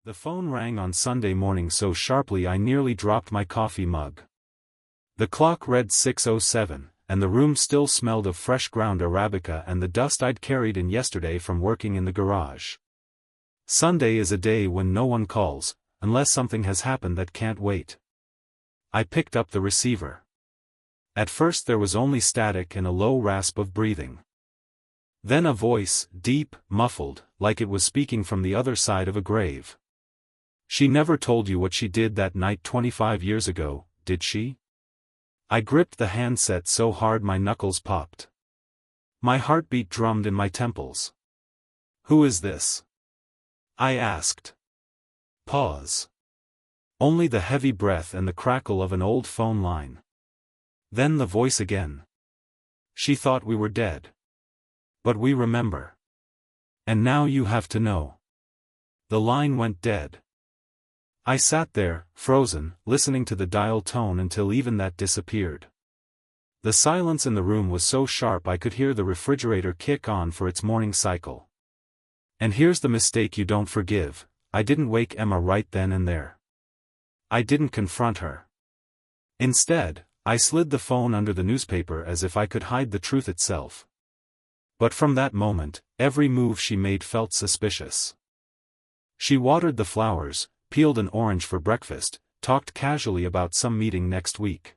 The phone rang on Sunday morning so sharply I nearly dropped my coffee mug. The clock read 6:07, and the room still smelled of fresh ground Arabica and the dust I'd carried in yesterday from working in the garage. Sunday is a day when no one calls, unless something has happened that can't wait. I picked up the receiver. At first there was only static and a low rasp of breathing. Then a voice, deep, muffled, like it was speaking from the other side of a grave. "She never told you what she did that night 25 years ago, did she?" I gripped the handset so hard my knuckles popped. My heartbeat drummed in my temples. "Who is this?" I asked. Pause. Only the heavy breath and the crackle of an old phone line. Then the voice again. "She thought we were dead. But we remember. And now you have to know." The line went dead. I sat there, frozen, listening to the dial tone until even that disappeared. The silence in the room was so sharp I could hear the refrigerator kick on for its morning cycle. And here's the mistake you don't forgive: I didn't wake Emma right then and there. I didn't confront her. Instead, I slid the phone under the newspaper as if I could hide the truth itself. But from that moment, every move she made felt suspicious. She watered the flowers, peeled an orange for breakfast, talked casually about some meeting next week.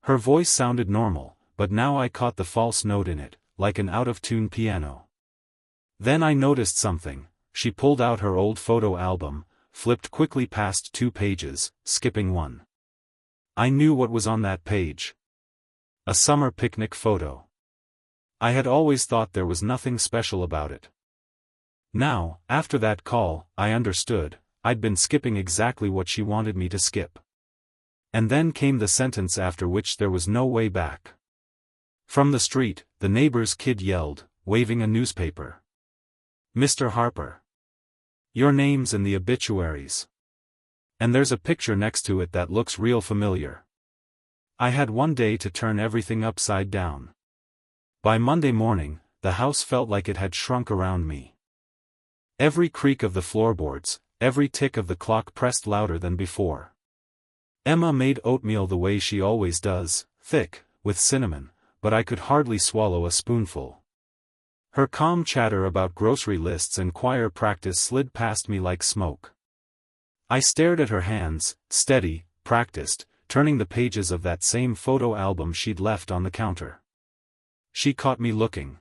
Her voice sounded normal, but now I caught the false note in it, like an out-of-tune piano. Then I noticed something. She pulled out her old photo album, flipped quickly past 2 pages, skipping one. I knew what was on that page. A summer picnic photo. I had always thought there was nothing special about it. Now, after that call, I understood. I'd been skipping exactly what she wanted me to skip. And then came the sentence after which there was no way back. From the street, the neighbor's kid yelled, waving a newspaper. "Mr. Harper. Your name's in the obituaries. And there's a picture next to it that looks real familiar." I had one day to turn everything upside down. By Monday morning, the house felt like it had shrunk around me. Every creak of the floorboards, every tick of the clock pressed louder than before. Emma made oatmeal the way she always does, thick, with cinnamon, but I could hardly swallow a spoonful. Her calm chatter about grocery lists and choir practice slid past me like smoke. I stared at her hands, steady, practiced, turning the pages of that same photo album she'd left on the counter. She caught me looking.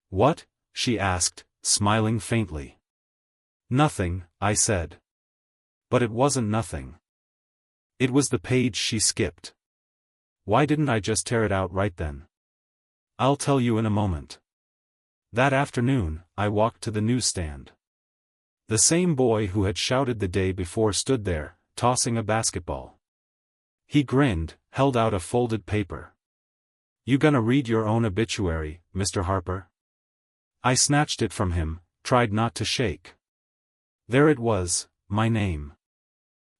"What?" she asked, smiling faintly. "Nothing," I said. But it wasn't nothing. It was the page she skipped. Why didn't I just tear it out right then? I'll tell you in a moment. That afternoon, I walked to the newsstand. The same boy who had shouted the day before stood there, tossing a basketball. He grinned, held out a folded paper. "You gonna read your own obituary, Mr. Harper?" I snatched it from him, tried not to shake. There it was, my name.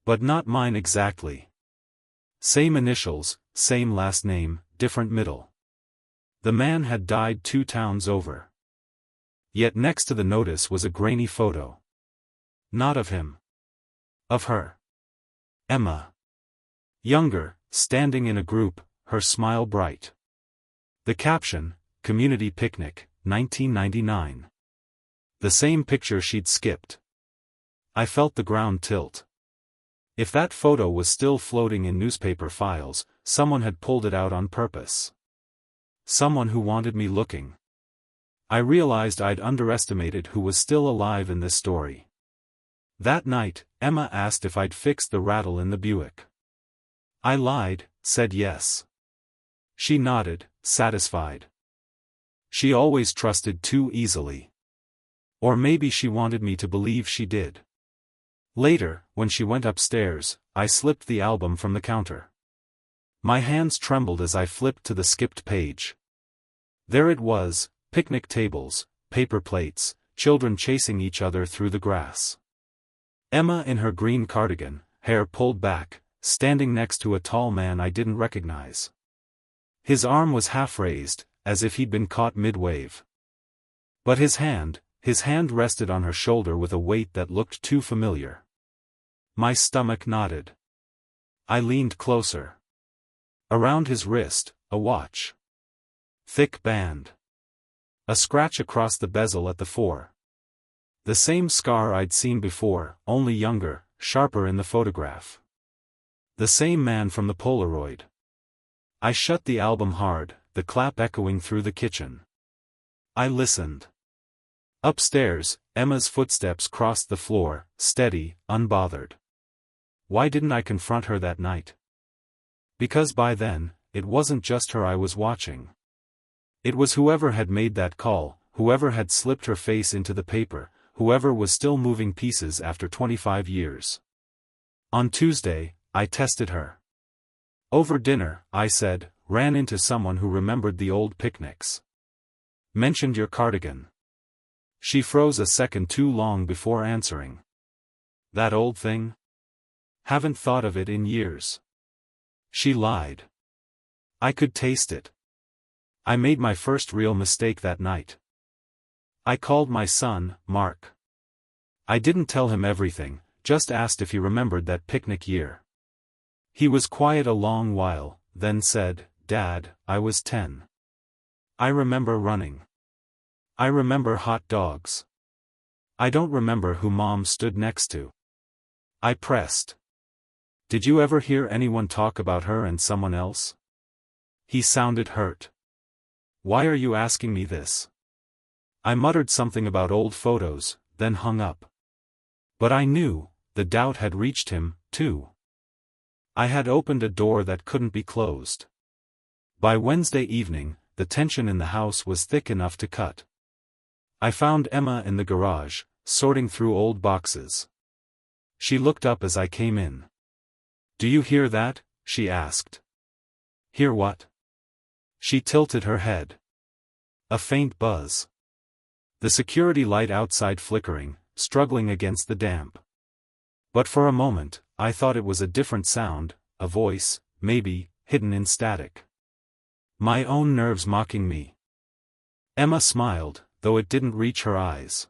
But not mine exactly. Same initials, same last name, different middle. The man had died 2 towns over. Yet next to the notice was a grainy photo. Not of him. Of her. Emma. Younger, standing in a group, her smile bright. The caption, "Community Picnic, 1999. The same picture she'd skipped. I felt the ground tilt. If that photo was still floating in newspaper files, someone had pulled it out on purpose. Someone who wanted me looking. I realized I'd underestimated who was still alive in this story. That night, Emma asked if I'd fixed the rattle in the Buick. I lied, said yes. She nodded, satisfied. She always trusted too easily. Or maybe she wanted me to believe she did. Later, when she went upstairs, I slipped the album from the counter. My hands trembled as I flipped to the skipped page. There it was, picnic tables, paper plates, children chasing each other through the grass. Emma in her green cardigan, hair pulled back, standing next to a tall man I didn't recognize. His arm was half raised, as if he'd been caught mid-wave. But his hand, His hand rested on her shoulder with a weight that looked too familiar. My stomach knotted. I leaned closer. Around his wrist, a watch. Thick band. A scratch across the bezel at the fore. The same scar I'd seen before, only younger, sharper in the photograph. The same man from the Polaroid. I shut the album hard, the clap echoing through the kitchen. I listened. Upstairs, Emma's footsteps crossed the floor, steady, unbothered. Why didn't I confront her that night? Because by then, it wasn't just her I was watching. It was whoever had made that call, whoever had slipped her face into the paper, whoever was still moving pieces after 25 years. On Tuesday, I tested her. Over dinner, I said, ran into someone who remembered the old picnics. Mentioned your cardigan. She froze a second too long before answering. That old thing? Haven't thought of it in years. She lied. I could taste it. I made my first real mistake that night. I called my son, Mark. I didn't tell him everything, just asked if he remembered that picnic year. He was quiet a long while, then said, Dad, I was 10. I remember running. I remember hot dogs. I don't remember who Mom stood next to. I pressed. Did you ever hear anyone talk about her and someone else? He sounded hurt. Why are you asking me this? I muttered something about old photos, then hung up. But I knew, the doubt had reached him, too. I had opened a door that couldn't be closed. By Wednesday evening, the tension in the house was thick enough to cut. I found Emma in the garage, sorting through old boxes. She looked up as I came in. Do you hear that? She asked. Hear what? She tilted her head. A faint buzz. The security light outside flickering, struggling against the damp. But for a moment, I thought it was a different sound, a voice, maybe, hidden in static. My own nerves mocking me. Emma smiled, though it didn't reach her eyes.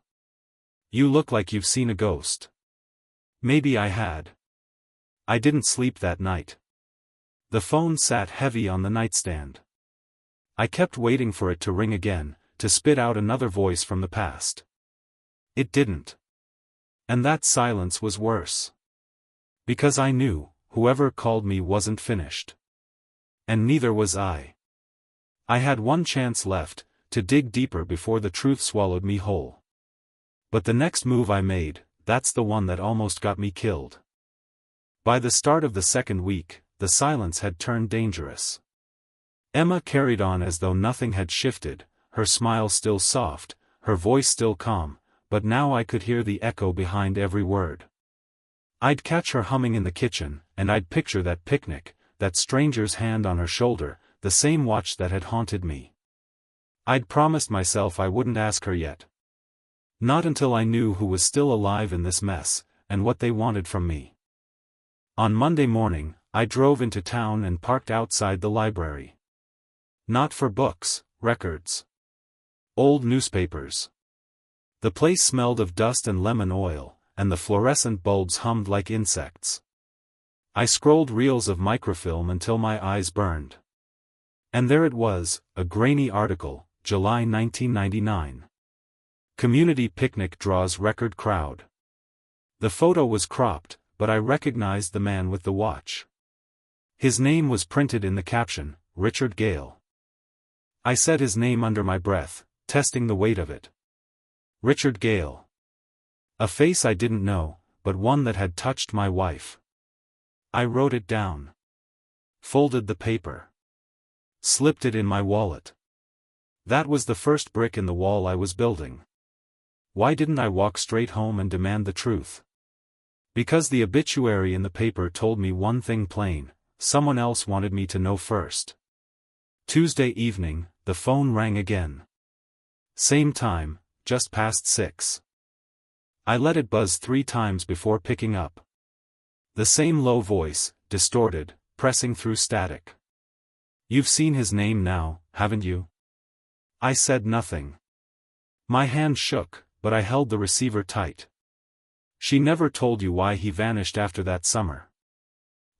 You look like you've seen a ghost. Maybe I had. I didn't sleep that night. The phone sat heavy on the nightstand. I kept waiting for it to ring again, to spit out another voice from the past. It didn't. And that silence was worse. Because I knew, whoever called me wasn't finished. And neither was I. I had one chance left, to dig deeper before the truth swallowed me whole. But the next move I made, that's the one that almost got me killed. By the start of the second week, the silence had turned dangerous. Emma carried on as though nothing had shifted, her smile still soft, her voice still calm, but now I could hear the echo behind every word. I'd catch her humming in the kitchen, and I'd picture that picnic, that stranger's hand on her shoulder, the same watch that had haunted me. I'd promised myself I wouldn't ask her yet. Not until I knew who was still alive in this mess, and what they wanted from me. On Monday morning, I drove into town and parked outside the library. Not for books, records. Old newspapers. The place smelled of dust and lemon oil, and the fluorescent bulbs hummed like insects. I scrolled reels of microfilm until my eyes burned. And there it was, a grainy article, July 1999. Community picnic draws record crowd. The photo was cropped, but I recognized the man with the watch. His name was printed in the caption, Richard Gale. I said his name under my breath, testing the weight of it. Richard Gale. A face I didn't know, but one that had touched my wife. I wrote it down. Folded the paper. Slipped it in my wallet. That was the first brick in the wall I was building. Why didn't I walk straight home and demand the truth? Because the obituary in the paper told me one thing plain, someone else wanted me to know first. Tuesday evening, the phone rang again. Same time, just past 6. I let it buzz 3 times before picking up. The same low voice, distorted, pressing through static. You've seen his name now, haven't you? I said nothing. My hand shook, but I held the receiver tight. She never told you why he vanished after that summer.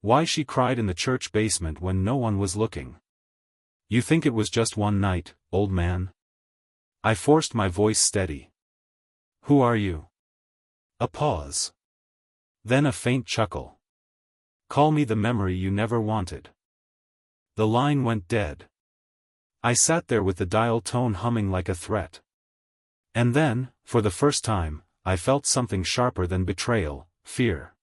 Why she cried in the church basement when no one was looking. You think it was just one night, old man? I forced my voice steady. Who are you? A pause. Then a faint chuckle. Call me the memory you never wanted. The line went dead. I sat there with the dial tone humming like a threat. And then, for the first time, I felt something sharper than betrayal, fear.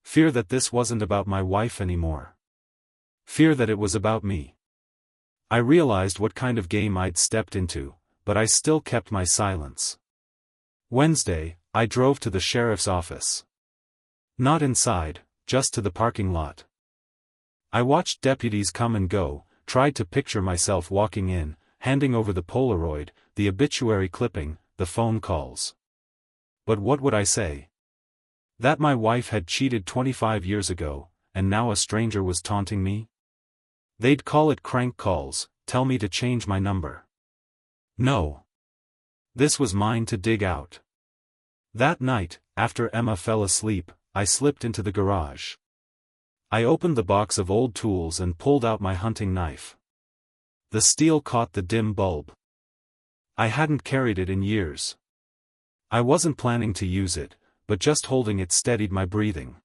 Fear that this wasn't about my wife anymore. Fear that it was about me. I realized what kind of game I'd stepped into, but I still kept my silence. Wednesday, I drove to the sheriff's office. Not inside, just to the parking lot. I watched deputies come and go, tried to picture myself walking in, handing over the Polaroid, the obituary clipping, the phone calls. But what would I say? That my wife had cheated 25 years ago, and now a stranger was taunting me? They'd call it crank calls, tell me to change my number. No. This was mine to dig out. That night, after Emma fell asleep, I slipped into the garage. I opened the box of old tools and pulled out my hunting knife. The steel caught the dim bulb. I hadn't carried it in years. I wasn't planning to use it, but just holding it steadied my breathing.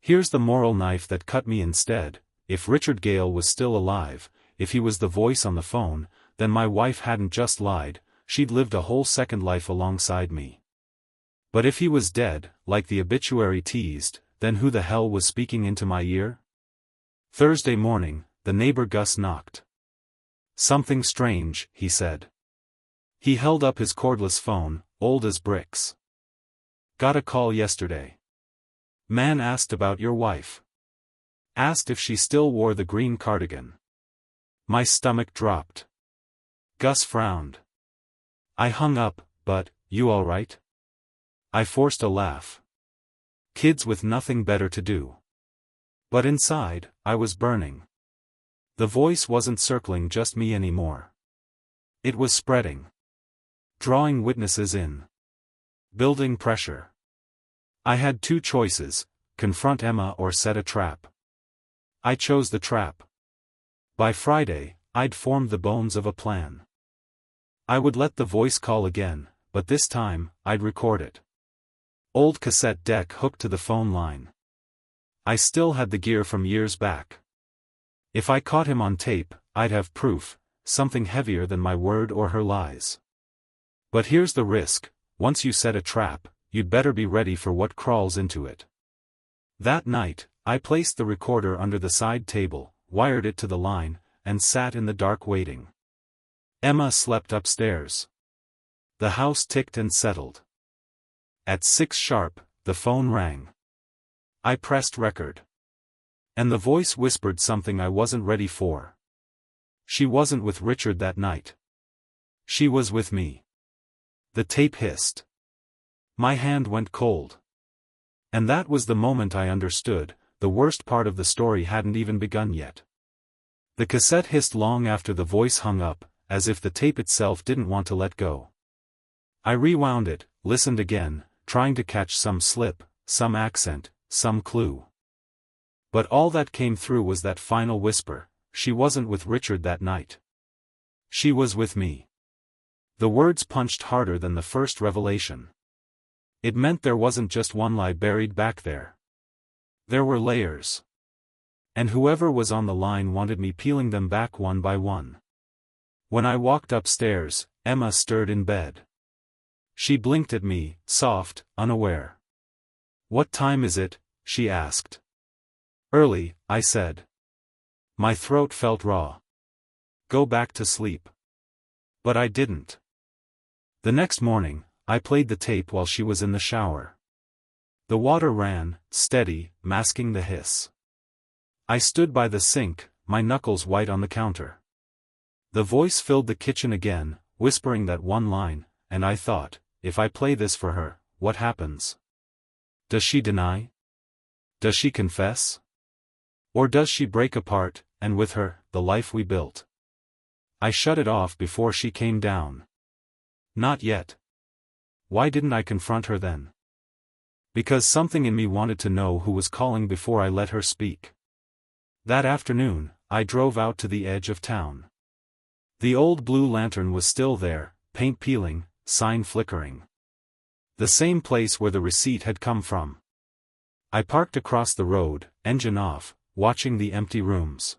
Here's the moral knife that cut me instead. If Richard Gale was still alive, if he was the voice on the phone, then my wife hadn't just lied, she'd lived a whole second life alongside me. But if he was dead, like the obituary teased, then who the hell was speaking into my ear? Thursday morning, the neighbor Gus knocked. Something strange, he said. He held up his cordless phone, old as bricks. Got a call yesterday. Man asked about your wife. Asked if she still wore the green cardigan. My stomach dropped. Gus frowned. I hung up, but, you all right? I forced a laugh. Kids with nothing better to do. But inside, I was burning. The voice wasn't circling just me anymore. It was spreading. Drawing witnesses in. Building pressure. I had two choices, confront Emma or set a trap. I chose the trap. By Friday, I'd formed the bones of a plan. I would let the voice call again, but this time, I'd record it. Old cassette deck hooked to the phone line. I still had the gear from years back. If I caught him on tape, I'd have proof, something heavier than my word or her lies. But here's the risk, once you set a trap, you'd better be ready for what crawls into it. That night, I placed the recorder under the side table, wired it to the line, and sat in the dark waiting. Emma slept upstairs. The house ticked and settled. At 6 sharp, the phone rang. I pressed record. And the voice whispered something I wasn't ready for. She wasn't with Richard that night. She was with me. The tape hissed. My hand went cold. And that was the moment I understood, the worst part of the story hadn't even begun yet. The cassette hissed long after the voice hung up, as if the tape itself didn't want to let go. I rewound it, listened again, trying to catch some slip, some accent, some clue. But all that came through was that final whisper, she wasn't with Richard that night. She was with me. The words punched harder than the first revelation. It meant there wasn't just one lie buried back there. There were layers. And whoever was on the line wanted me peeling them back one by one. When I walked upstairs, Emma stirred in bed. She blinked at me, soft, unaware. "What time is it?" she asked. "Early," I said. My throat felt raw. "Go back to sleep." But I didn't. The next morning, I played the tape while she was in the shower. The water ran, steady, masking the hiss. I stood by the sink, my knuckles white on the counter. The voice filled the kitchen again, whispering that one line, and I thought, if I play this for her, what happens? Does she deny? Does she confess? Or does she break apart, and with her, the life we built? I shut it off before she came down. Not yet. Why didn't I confront her then? Because something in me wanted to know who was calling before I let her speak. That afternoon, I drove out to the edge of town. The old blue lantern was still there, paint peeling, sign flickering. The same place where the receipt had come from. I parked across the road, engine off, watching the empty rooms.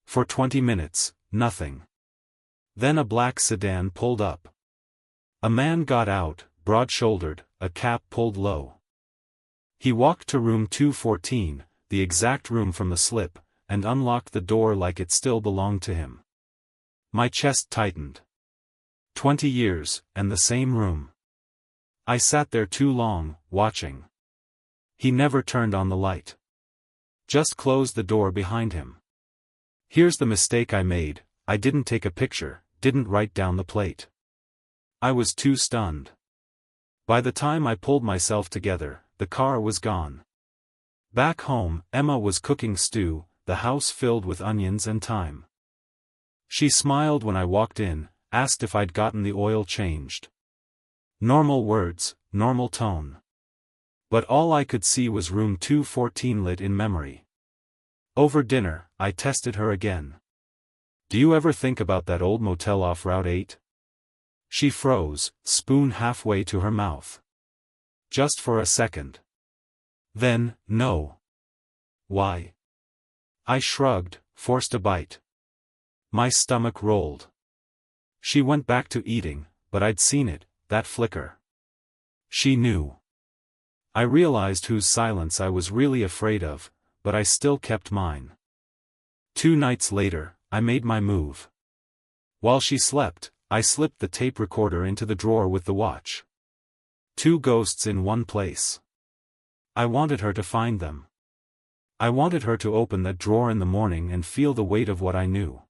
For 20 minutes, nothing. Then a black sedan pulled up. A man got out, broad-shouldered, a cap pulled low. He walked to room 214, the exact room from the slip, and unlocked the door like it still belonged to him. My chest tightened. 20 years, and the same room. I sat there too long, watching. He never turned on the light. Just closed the door behind him. Here's the mistake I made: I didn't take a picture, didn't write down the plate. I was too stunned. By the time I pulled myself together, the car was gone. Back home, Emma was cooking stew, the house filled with onions and thyme. She smiled when I walked in, asked if I'd gotten the oil changed. Normal words, normal tone. But all I could see was room 214 lit in memory. Over dinner, I tested her again. Do you ever think about that old motel off Route 8? She froze, spoon halfway to her mouth. Just for a second. Then, no. Why? I shrugged, forced a bite. My stomach rolled. She went back to eating, but I'd seen it, that flicker. She knew. I realized whose silence I was really afraid of, but I still kept mine. 2 nights later, I made my move. While she slept, I slipped the tape recorder into the drawer with the watch. 2 ghosts in one place. I wanted her to find them. I wanted her to open that drawer in the morning and feel the weight of what I knew.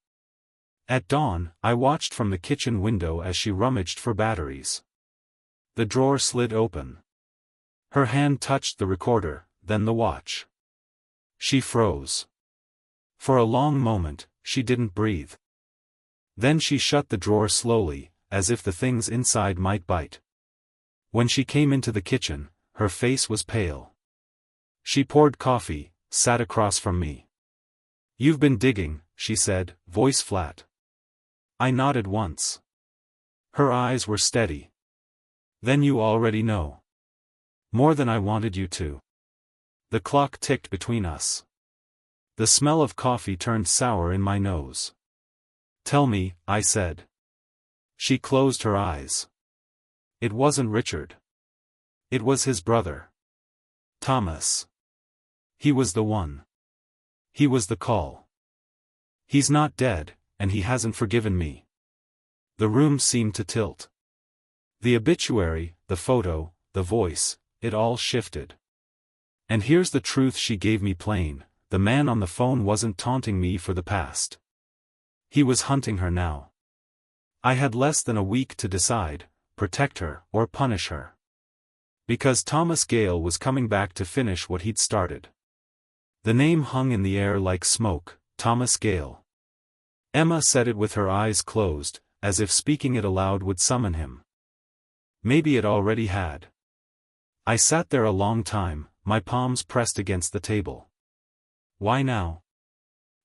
At dawn, I watched from the kitchen window as she rummaged for batteries. The drawer slid open. Her hand touched the recorder, then the watch. She froze. For a long moment, she didn't breathe. Then she shut the drawer slowly, as if the things inside might bite. When she came into the kitchen, her face was pale. She poured coffee, sat across from me. "You've been digging," she said, voice flat. I nodded once. Her eyes were steady. "Then you already know. More than I wanted you to." The clock ticked between us. The smell of coffee turned sour in my nose. "Tell me," I said. She closed her eyes. It wasn't Richard. It was his brother. Thomas. He was the one. He was the call. He's not dead, and he hasn't forgiven me. The room seemed to tilt. The obituary, the photo, the voice, it all shifted. And here's the truth she gave me plain: the man on the phone wasn't taunting me for the past. He was hunting her now. I had less than a week to decide: protect her or punish her. Because Thomas Gale was coming back to finish what he'd started. The name hung in the air like smoke: Thomas Gale. Emma said it with her eyes closed, as if speaking it aloud would summon him. Maybe it already had. I sat there a long time, my palms pressed against the table. "Why now?"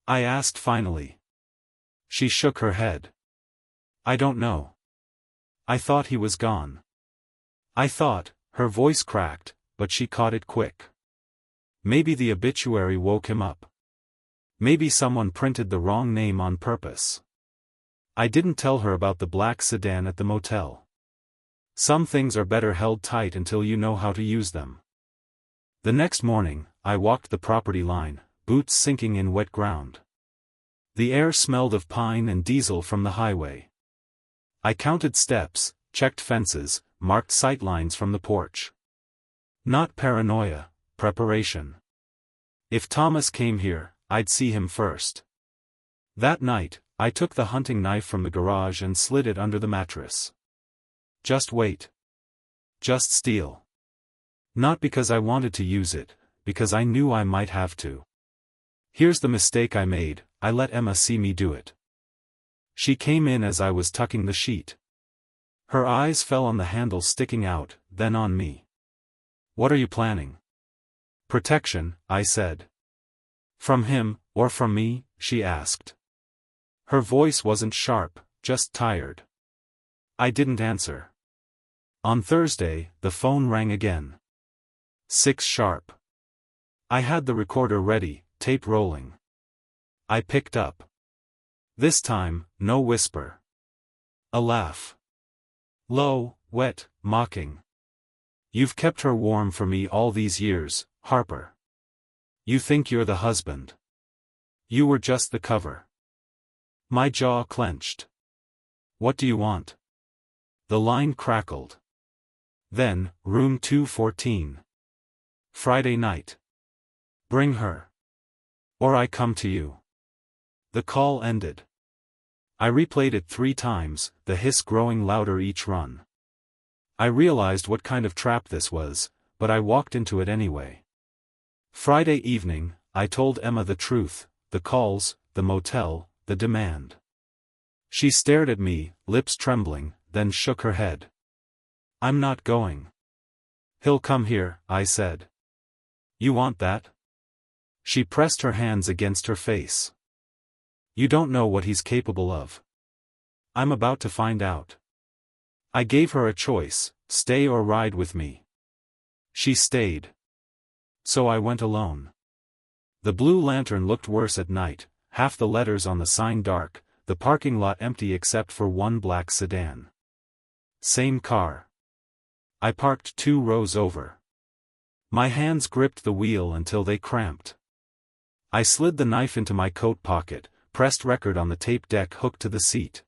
I asked finally. She shook her head. "I don't know. I thought he was gone." I thought, her voice cracked, but she caught it quick. Maybe the obituary woke him up. Maybe someone printed the wrong name on purpose. I didn't tell her about the black sedan at the motel. Some things are better held tight until you know how to use them. The next morning, I walked the property line, boots sinking in wet ground. The air smelled of pine and diesel from the highway. I counted steps, checked fences, marked sightlines from the porch. Not paranoia, preparation. If Thomas came here, I'd see him first. That night, I took the hunting knife from the garage and slid it under the mattress. Just wait. Just steal. Not because I wanted to use it, because I knew I might have to. Here's the mistake I made: I let Emma see me do it. She came in as I was tucking the sheet. Her eyes fell on the handle sticking out, then on me. What are you planning? Protection, I said. From him, or from me? She asked. Her voice wasn't sharp, just tired. I didn't answer. On Thursday, the phone rang again. 6 sharp. I had the recorder ready, tape rolling. I picked up. This time, no whisper. A laugh. Low, wet, mocking. You've kept her warm for me all these years, Harper. You think you're the husband. You were just the cover. My jaw clenched. What do you want? The line crackled. Then, room 214. Friday night. Bring her. Or I come to you. The call ended. I replayed it 3 times, the hiss growing louder each run. I realized what kind of trap this was, but I walked into it anyway. Friday evening, I told Emma the truth, the calls, the motel, the demand. She stared at me, lips trembling, then shook her head. I'm not going. He'll come here, I said. You want that? She pressed her hands against her face. You don't know what he's capable of. I'm about to find out. I gave her a choice, stay or ride with me. She stayed. So I went alone. The Blue Lantern looked worse at night, half the letters on the sign dark, the parking lot empty except for one black sedan. Same car. I parked 2 rows over. My hands gripped the wheel until they cramped. I slid the knife into my coat pocket, pressed record on the tape deck hooked to the seat.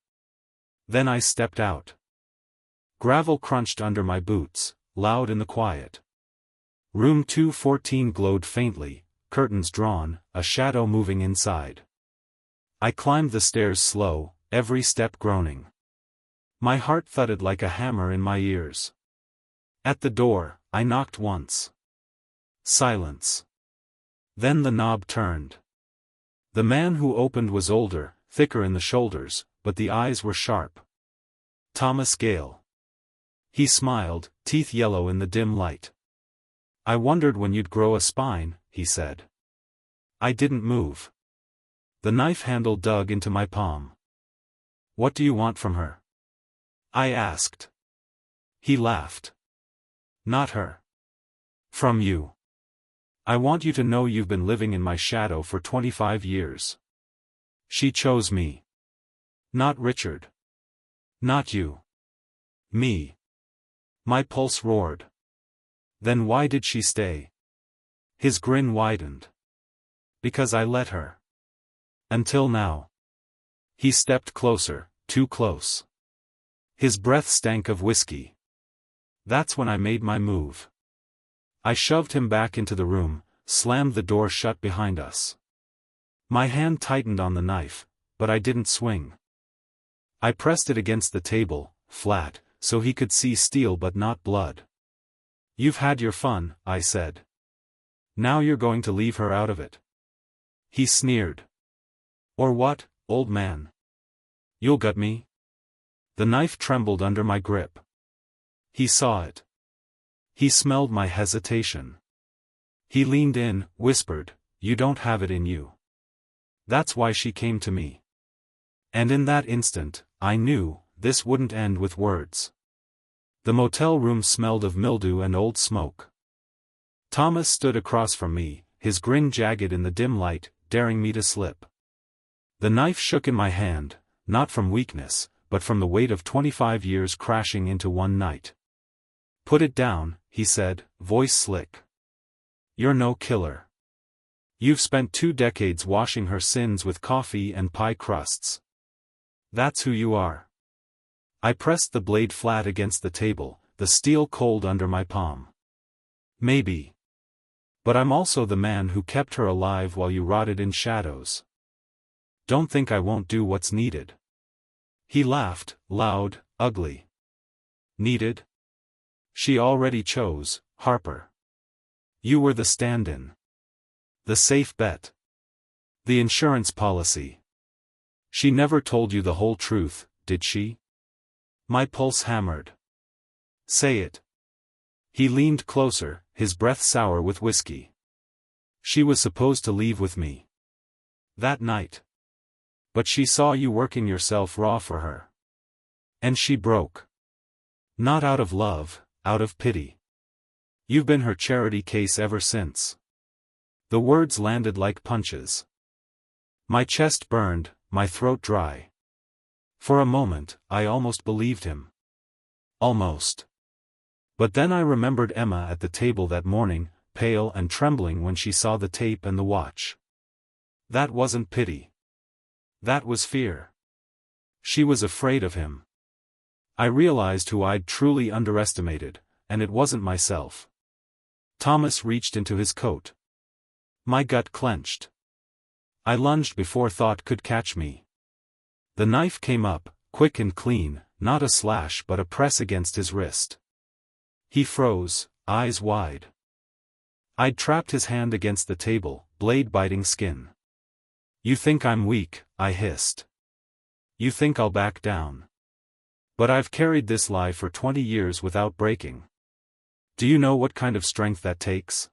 Then I stepped out. Gravel crunched under my boots, loud in the quiet. Room 214 glowed faintly, curtains drawn, a shadow moving inside. I climbed the stairs slow, every step groaning. My heart thudded like a hammer in my ears. At the door, I knocked once. Silence. Then the knob turned. The man who opened was older, thicker in the shoulders, but the eyes were sharp. Thomas Gale. He smiled, teeth yellow in the dim light. I wondered when you'd grow a spine, he said. I didn't move. The knife handle dug into my palm. What do you want from her? I asked. He laughed. Not her. From you. I want you to know you've been living in my shadow for 25 years. She chose me. Not Richard. Not you. Me. My pulse roared. Then why did she stay? His grin widened. Because I let her. Until now. He stepped closer, too close. His breath stank of whiskey. That's when I made my move. I shoved him back into the room, slammed the door shut behind us. My hand tightened on the knife, but I didn't swing. I pressed it against the table, flat, so he could see steel but not blood. You've had your fun, I said. Now you're going to leave her out of it. He sneered. Or what, old man? You'll gut me? The knife trembled under my grip. He saw it. He smelled my hesitation. He leaned in, whispered, You don't have it in you. That's why she came to me. And in that instant, I knew, this wouldn't end with words. The motel room smelled of mildew and old smoke. Thomas stood across from me, his grin jagged in the dim light, daring me to slip. The knife shook in my hand, not from weakness, but from the weight of 25 years crashing into one night. Put it down, he said, voice slick. You're no killer. You've spent 2 decades washing her sins with coffee and pie crusts. That's who you are. I pressed the blade flat against the table, the steel cold under my palm. Maybe. But I'm also the man who kept her alive while you rotted in shadows. Don't think I won't do what's needed. He laughed, loud, ugly. Needed? She already chose, Harper. You were the stand-in. The safe bet. The insurance policy. She never told you the whole truth, did she? My pulse hammered. Say it. He leaned closer, his breath sour with whiskey. She was supposed to leave with me that night. But she saw you working yourself raw for her. And she broke. Not out of love, out of pity. You've been her charity case ever since. The words landed like punches. My chest burned, my throat dry. For a moment, I almost believed him. Almost. But then I remembered Emma at the table that morning, pale and trembling when she saw the tape and the watch. That wasn't pity. That was fear. She was afraid of him. I realized who I'd truly underestimated, and it wasn't myself. Thomas reached into his coat. My gut clenched. I lunged before thought could catch me. The knife came up, quick and clean, not a slash but a press against his wrist. He froze, eyes wide. I'd trapped his hand against the table, blade biting skin. You think I'm weak, I hissed. You think I'll back down. But I've carried this lie for 20 years without breaking. Do you know what kind of strength that takes?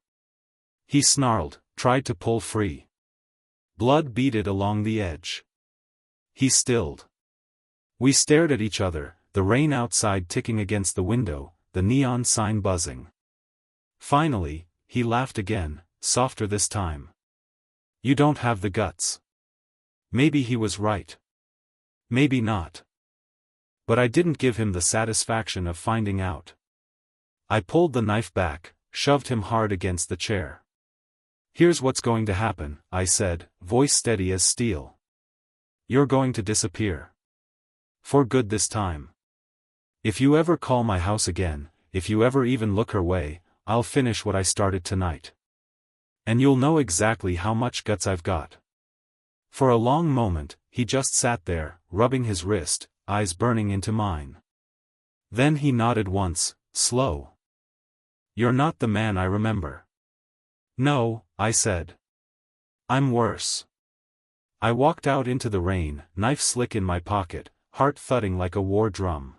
He snarled, tried to pull free. Blood beaded along the edge. He stilled. We stared at each other, the rain outside ticking against the window, the neon sign buzzing. Finally, he laughed again, softer this time. You don't have the guts. Maybe he was right. Maybe not. But I didn't give him the satisfaction of finding out. I pulled the knife back, shoved him hard against the chair. Here's what's going to happen, I said, voice steady as steel. You're going to disappear. For good this time. If you ever call my house again, if you ever even look her way, I'll finish what I started tonight. And you'll know exactly how much guts I've got. For a long moment, he just sat there, rubbing his wrist, eyes burning into mine. Then he nodded once, slow. You're not the man I remember. No, I said. I'm worse. I walked out into the rain, knife slick in my pocket, heart thudding like a war drum.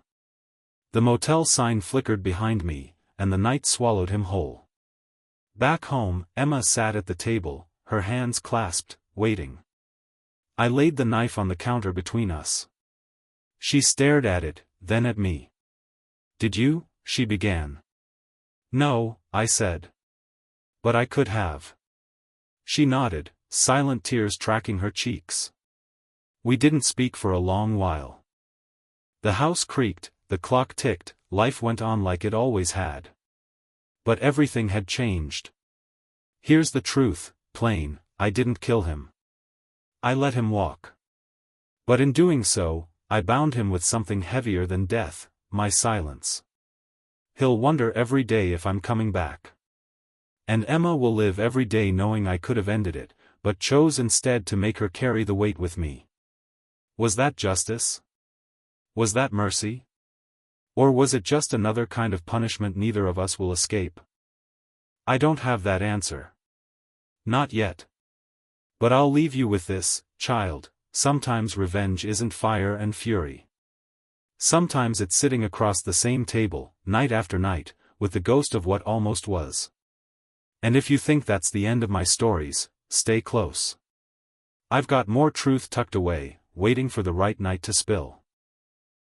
The motel sign flickered behind me, and the night swallowed him whole. Back home, Emma sat at the table, her hands clasped, waiting. I laid the knife on the counter between us. She stared at it, then at me. Did you? She began. No, I said. But I could have. She nodded, silent tears tracking her cheeks. We didn't speak for a long while. The house creaked, the clock ticked, life went on like it always had. But everything had changed. Here's the truth, plain, I didn't kill him. I let him walk. But in doing so, I bound him with something heavier than death, my silence. He'll wonder every day if I'm coming back. And Emma will live every day knowing I could have ended it, but chose instead to make her carry the weight with me. Was that justice? Was that mercy? Or was it just another kind of punishment neither of us will escape? I don't have that answer. Not yet. But I'll leave you with this, child, sometimes revenge isn't fire and fury. Sometimes it's sitting across the same table, night after night, with the ghost of what almost was. And if you think that's the end of my stories, stay close. I've got more truth tucked away, waiting for the right night to spill.